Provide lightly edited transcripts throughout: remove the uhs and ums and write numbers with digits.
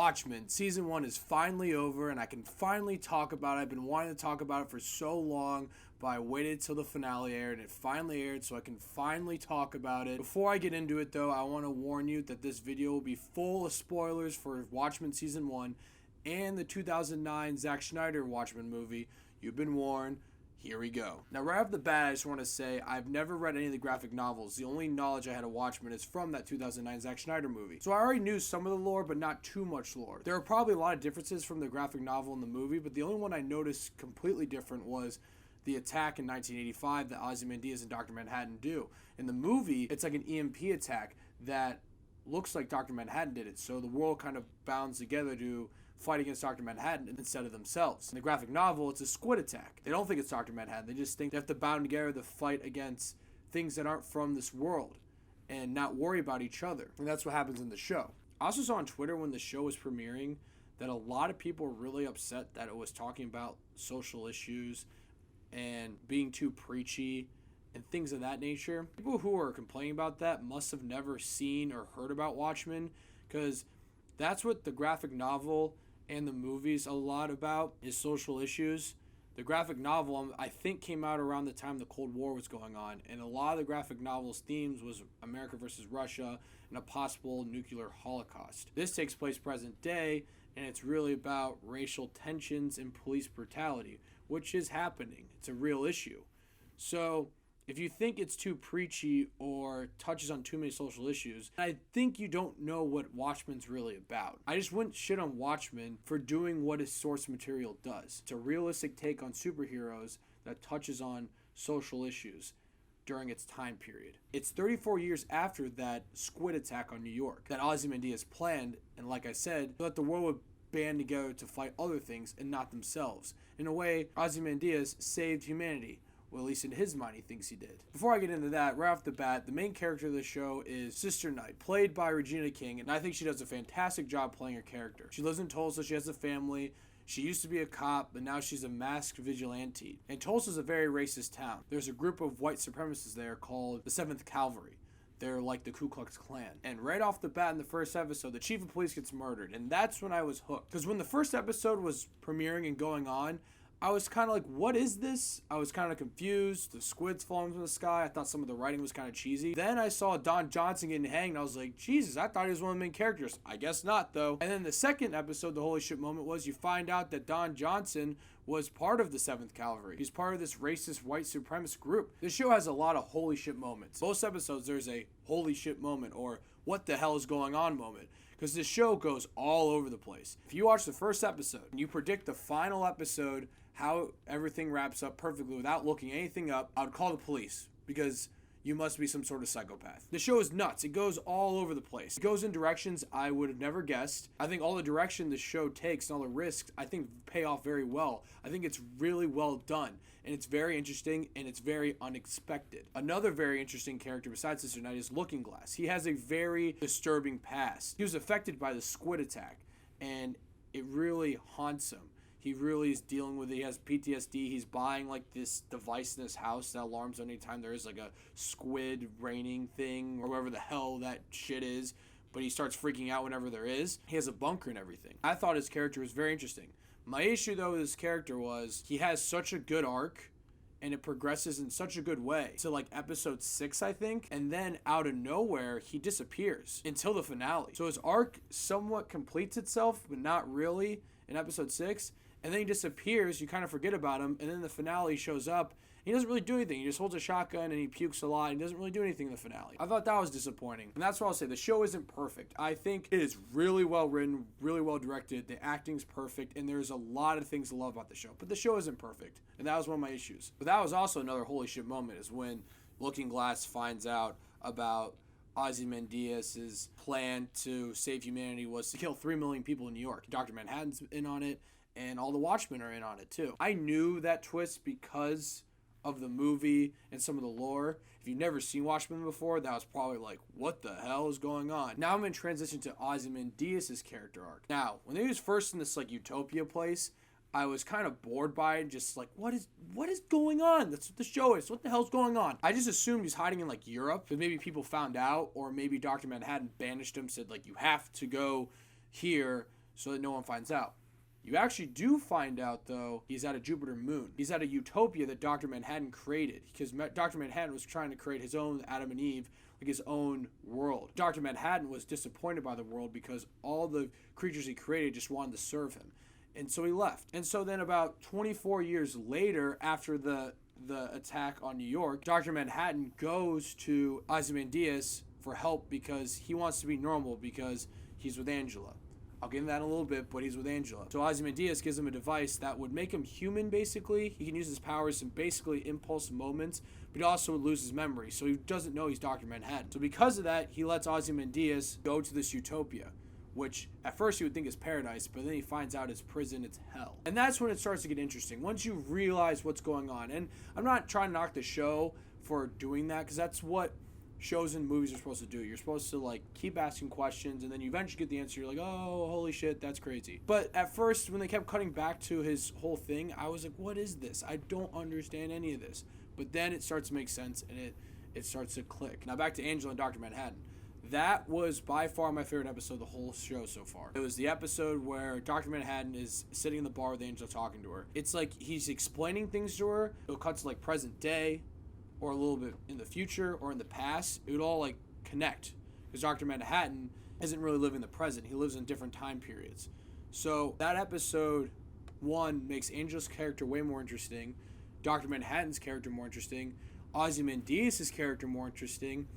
Watchmen, season 1 is finally over and I can finally talk about it. I've been wanting to talk about it for so long, but I waited till the finale aired and it finally aired so I can finally talk about it. Before I get into it though, I want to warn you that this video will be full of spoilers for Watchmen season 1 and the 2009 Zack Snyder Watchmen movie. You've been warned. Here we go. Now, right off the bat, I just want to say I've never read any of the graphic novels. The only knowledge I had of Watchmen is from that 2009 Zack Snyder movie. So I already knew some of the lore, but not too much lore. There are probably a lot of differences from the graphic novel and the movie, but the only one I noticed completely different was the attack in 1985 that Ozymandias and Dr. Manhattan do. In the movie, it's like an EMP attack that looks like Dr. Manhattan did it. So the world kind of bounds together to fight against Dr. Manhattan instead of themselves. In the graphic novel, it's a squid attack. They don't think it's Dr. Manhattan. They just think they have to bound together to fight against things that aren't from this world and not worry about each other. And that's what happens in the show. I also saw on Twitter when the show was premiering that a lot of people were really upset that it was talking about social issues and being too preachy and things of that nature. People who are complaining about that must have never seen or heard about Watchmen, because that's what the graphic novel and the movie's a lot about, is social issues. The graphic novel, I think, came out around the time the Cold War was going on, and a lot of the graphic novel's themes was America versus Russia and a possible nuclear holocaust. This takes place present day, and it's really about racial tensions and police brutality, which is happening. It's a real issue. So if you think it's too preachy or touches on too many social issues, I think you don't know what Watchmen's really about. I just wouldn't shit on Watchmen for doing what its source material does. It's a realistic take on superheroes that touches on social issues during its time period. It's 34 years after that squid attack on New York that Ozymandias planned, and like I said, so that the world would band together to fight other things and not themselves. In a way, Ozymandias saved humanity. Well, at least in his mind, he thinks he did. Before I get into that, right off the bat, the main character of the show is Sister Night, played by Regina King, and I think she does a fantastic job playing her character. She lives in Tulsa, she has a family, she used to be a cop, but now she's a masked vigilante. And Tulsa's a very racist town. There's a group of white supremacists there called the 7th Cavalry. They're like the Ku Klux Klan. And right off the bat in the first episode, the chief of police gets murdered, and that's when I was hooked. Because when the first episode was premiering and going on, I was kind of like, what is this? I was kind of confused. The squids falling from the sky. I thought some of the writing was kind of cheesy. Then I saw Don Johnson getting hanged, and I was like, Jesus, I thought he was one of the main characters. I guess not, though. And then the second episode, the holy shit moment, was you find out that Don Johnson was part of the 7th Cavalry. He's part of this racist white supremacist group. This show has a lot of holy shit moments. Most episodes, there's a holy shit moment or what the hell is going on moment, because this show goes all over the place. If you watch the first episode and you predict the final episode, how everything wraps up perfectly without looking anything up, I would call the police, because you must be some sort of psychopath. The show is nuts. It goes all over the place. It goes in directions I would have never guessed. I think all the direction the show takes and all the risks, I think, pay off very well. I think it's really well done, and it's very interesting, and it's very unexpected. Another very interesting character besides Sister Night is Looking Glass. He has a very disturbing past. He was affected by the squid attack, and it really haunts him. He really is dealing with it. He has PTSD. He's buying like this device in his house that alarms anytime there is like a squid raining thing or whatever the hell that shit is. But he starts freaking out whenever there is. He has a bunker and everything. I thought his character was very interesting. My issue though with his character was he has such a good arc and it progresses in such a good way. So like episode 6, I think, and then out of nowhere, he disappears until the finale. So his arc somewhat completes itself, but not really in episode 6. And then he disappears, you kind of forget about him, and then the finale shows up. He doesn't really do anything. He just holds a shotgun and he pukes a lot. He doesn't really do anything in the finale. I thought that was disappointing. And that's what I'll say. The show isn't perfect. I think it is really well written, really well directed. The acting's perfect, and there's a lot of things to love about the show. But the show isn't perfect, and that was one of my issues. But that was also another holy shit moment, is when Looking Glass finds out about Ozymandias' plan to save humanity was to kill 3 million people in New York. Dr. Manhattan's in on it, and all the Watchmen are in on it too. I knew that twist because of the movie and some of the lore. If you've never seen Watchmen before, that was probably like, what the hell is going on? Now I'm going to transition to Ozymandias' character arc. Now, when he was first in this like utopia place, I was kind of bored by it, just like, what is going on? That's what the show is. What the hell's going on? I just assumed he's hiding in like Europe, but maybe people found out, or maybe Dr. Manhattan banished him, said like, you have to go here so that no one finds out. You actually do find out, though, he's at a Jupiter moon. He's at a utopia that Dr. Manhattan created, because Dr. Manhattan was trying to create his own Adam and Eve, like his own world. Dr. Manhattan was disappointed by the world because all the creatures he created just wanted to serve him. And so he left. And so then about 24 years later, after the attack on New York, Dr. Manhattan goes to Ozymandias for help because he wants to be normal because he's with Angela. I'll get into that in a little bit, but he's with Angela. So Ozymandias gives him a device that would make him human, basically. He can use his powers in basically impulse moments, but he also would lose his memory, so he doesn't know he's Dr. Manhattan. So because of that, he lets Ozymandias go to this utopia, which at first you would think is paradise, but then he finds out it's prison, it's hell. And that's when it starts to get interesting, once you realize what's going on. And I'm not trying to knock the show for doing that, because that's what shows and movies are supposed to do. You're supposed to like keep asking questions, and then you eventually get the answer. You're like, oh, holy shit, that's crazy. But at first, when they kept cutting back to his whole thing, I was like, what is this? I don't understand any of this. But then it starts to make sense, and it starts to click. Now back to Angela and Dr. Manhattan. That was by far my favorite episode of the whole show so far. It was the episode where Dr. Manhattan is sitting in the bar with Angela talking to her. It's like he's explaining things to her. It'll cut to like present day, or a little bit in the future, or in the past. It would all like connect, because Dr. Manhattan isn't really living the present. He lives in different time periods. So that episode 1 makes Angela's character way more interesting, Dr. Manhattan's character more interesting, Ozymandias' character more interesting,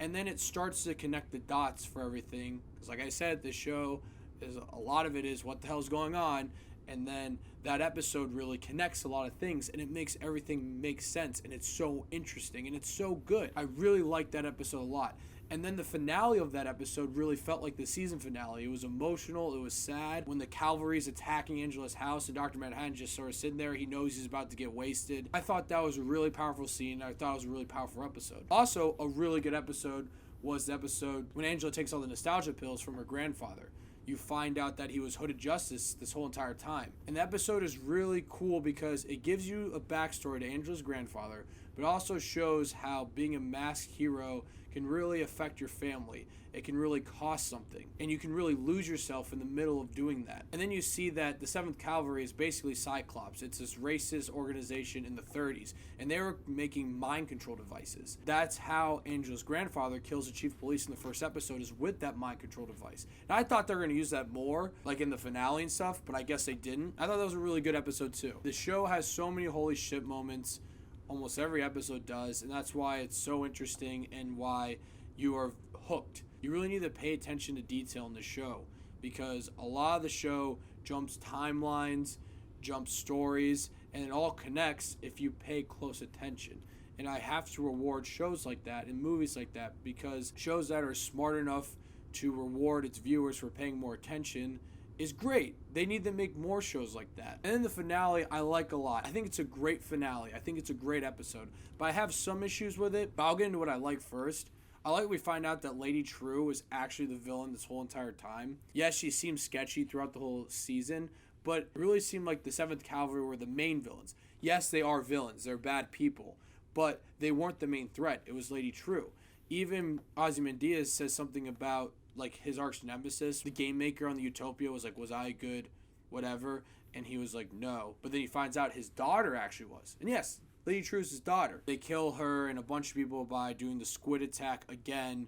and then it starts to connect the dots for everything. Because like I said, this show is a lot of it is what the hell's going on, and then that episode really connects a lot of things, and it makes everything make sense, and it's so interesting, and it's so good. I really liked that episode a lot. And then the finale of that episode really felt like the season finale. It was emotional, it was sad. When the cavalry's attacking Angela's house and Dr. Manhattan just sort of sitting there, he knows he's about to get wasted. I thought that was a really powerful scene. I thought it was a really powerful episode. Also, a really good episode was the episode when Angela takes all the nostalgia pills from her grandfather. You find out that he was Hooded Justice this whole entire time. And the episode is really cool because it gives you a backstory to Angela's grandfather, but also shows how being a masked hero can really affect your family. It can really cost something, and you can really lose yourself in the middle of doing that. And then you see that the 7th Cavalry is basically Cyclops. It's this racist organization in the 30s, and they were making mind control devices. That's how Angela's grandfather kills the chief of police in the first episode, is with that mind control device. And I thought they were going to use that more, like in the finale and stuff, but I guess they didn't. I thought that was a really good episode too. The show has so many holy shit moments. Almost every episode does, and that's why it's so interesting and why you are hooked. You really need to pay attention to detail in the show, because a lot of the show jumps timelines, jumps stories, and it all connects if you pay close attention. And I have to reward shows like that and movies like that, because shows that are smart enough to reward its viewers for paying more attention is great. They need to make more shows like that. And then the finale I like a lot. I think it's a great finale. I think it's a great episode. But I have some issues with it. But I'll get into what I like first. I like we find out that Lady True was actually the villain this whole entire time. Yes, she seemed sketchy throughout the whole season, but it really seemed like the 7th Cavalry were the main villains. Yes, they are villains. They're bad people. But they weren't the main threat. It was Lady True. Even Ozymandias says something about like his arch nemesis, the game maker on the Utopia, was like, was I good? Whatever. And he was like, no. But then he finds out his daughter actually was. And yes, Lady True's his daughter. They kill her and a bunch of people by doing the squid attack again.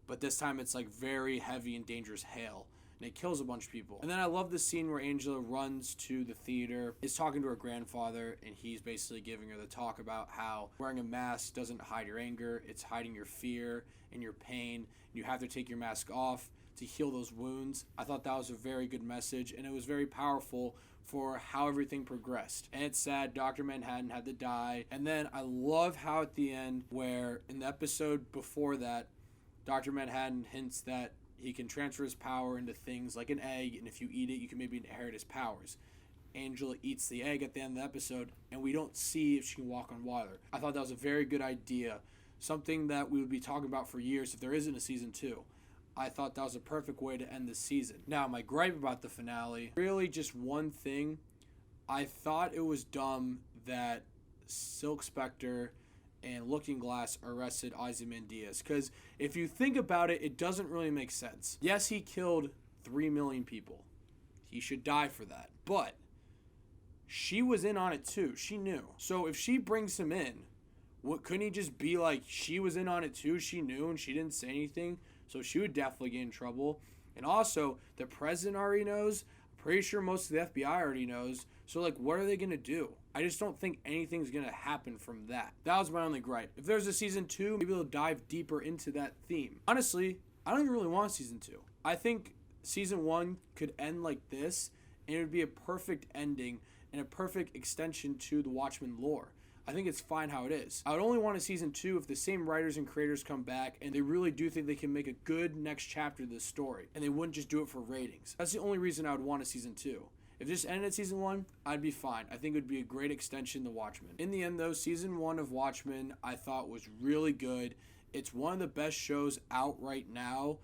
But this time it's like very heavy and dangerous hail. And it kills a bunch of people. And then I love the scene where Angela runs to the theater, is talking to her grandfather, and he's basically giving her the talk about how wearing a mask doesn't hide your anger, it's hiding your fear and your pain. You have to take your mask off to heal those wounds. I thought that was a very good message, and it was very powerful for how everything progressed. And it's sad Dr. Manhattan had to die. And then I love how at the end, where in the episode before that, Dr. Manhattan hints that he can transfer his power into things like an egg, and if you eat it, you can maybe inherit his powers. Angela eats the egg at the end of the episode, and we don't see if she can walk on water. I thought that was a very good idea. Something that we would be talking about for years if there isn't a season 2. I thought that was a perfect way to end the season. Now, my gripe about the finale, really just one thing. I thought it was dumb that Silk Spectre and Looking Glass arrested Ozymandias, because if you think about it, it doesn't really make sense. Yes, he killed 3 million people. He should die for that. But she was in on it too. She knew. So if she brings him in, couldn't he just be like, she was in on it too, she knew, and she didn't say anything? So she would definitely get in trouble. And also, the president already knows. I'm pretty sure most of the FBI already knows. So, like, what are they going to do? I just don't think anything's going to happen from that. That was my only gripe. If there's a season 2, maybe they'll dive deeper into that theme. Honestly, I don't even really want season 2. I think season 1 could end like this, and it would be a perfect ending and a perfect extension to the Watchmen lore. I think it's fine how it is. I would only want a season 2 if the same writers and creators come back and they really do think they can make a good next chapter to this story, and they wouldn't just do it for ratings. That's the only reason I would want a season 2. If this ended at season 1, I'd be fine. I think it would be a great extension to Watchmen. In the end though, season 1 of Watchmen I thought was really good. It's one of the best shows out right now.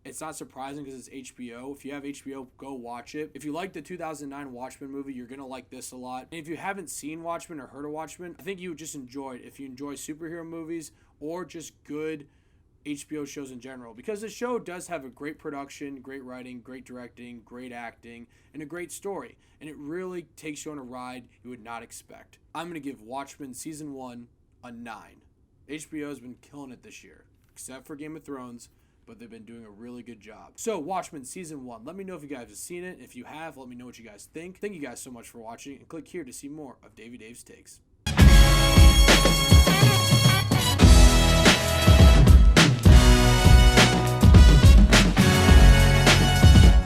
It's not surprising because it's HBO. If you have HBO, go watch it. If you like the 2009 Watchmen movie, you're going to like this a lot. And if you haven't seen Watchmen or heard of Watchmen, I think you would just enjoy it if you enjoy superhero movies or just good HBO shows in general. Because the show does have a great production, great writing, great directing, great acting, and a great story. And it really takes you on a ride you would not expect. I'm going to give Watchmen Season 1 a 9. HBO has been killing it this year, except for Game of Thrones, but they've been doing a really good job. So, Watchmen Season 1. Let me know if you guys have seen it. If you have, let me know what you guys think. Thank you guys so much for watching, and click here to see more of Davey Dave's Takes.